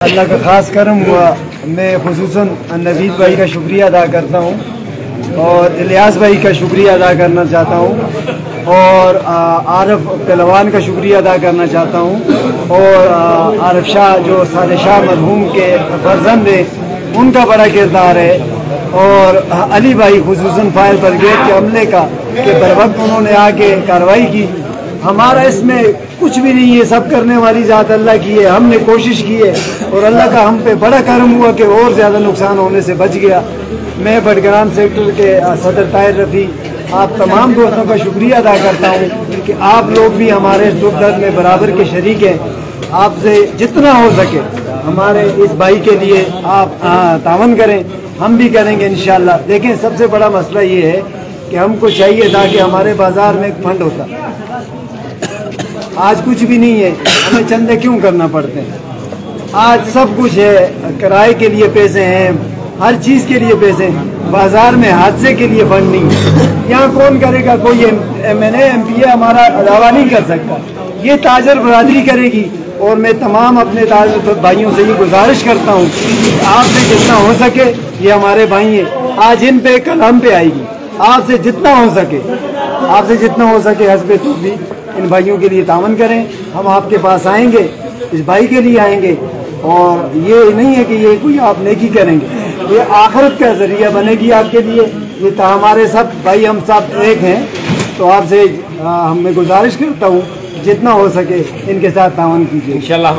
अल्लाह का ख़ास करम हुआ। मैं खुसूसन नवीद भाई का शुक्रिया अदा करता हूँ और इलियास भाई का शुक्रिया अदा करना चाहता हूँ और आरफ पहलवान का शुक्रिया अदा करना चाहता हूँ और आरफ शाह जो साले शाह मरहूम के फर्जंद हैं उनका बड़ा किरदार है और अली भाई खुसूसन फायर ब्रिगेड के अमले का कि बर वक्त उन्होंने आके कार्रवाई की। हमारा इसमें कुछ भी नहीं है, सब करने वाली ज़ात अल्लाह की है। हमने कोशिश की है और अल्लाह का हम पे बड़ा करम हुआ कि और ज़्यादा नुकसान होने से बच गया। मैं बडग्राम सेक्टर के सदर ताहिर रफ़ी आप तमाम दोस्तों का शुक्रिया अदा करता हूँ कि आप लोग भी हमारे दुख दर्द में बराबर के शरीक हैं। आपसे जितना हो सके हमारे इस भाई के लिए आप तावन करें, हम भी करेंगे इंशाल्लाह। देखें, सबसे बड़ा मसला ये है कि हमको चाहिए था कि हमारे बाज़ार में एक फंड होता, आज कुछ भी नहीं है। हमें चंदे क्यों करना पड़ते हैं? आज सब कुछ है, किराए के लिए पैसे हैं, हर चीज़ के लिए पैसे हैं। बाजार में हादसे के लिए फंड नहीं। यहाँ कौन करेगा? कोई MNA MPA हमारा दावा नहीं कर सकता, ये ताजर बरादरी करेगी। और मैं तमाम अपने ताजर भाइयों से ये गुजारिश करता हूँ आपसे जितना हो सके, ये हमारे भाई हैं, आज इन पे कल हम पे आएगी। आपसे जितना हो सके, आपसे जितना हो सके हस्बे तो भी इन भाइयों के लिए तावन करें। हम आपके पास आएंगे, इस भाई के लिए आएंगे और ये नहीं है कि ये कोई आप नेकी करेंगे, ये आखिरत का जरिया बनेगी आपके लिए। ये तो हमारे सब भाई, हम सब एक हैं। तो आपसे मैं गुजारिश करता हूँ जितना हो सके इनके साथ तावन कीजिए इंशाल्लाह।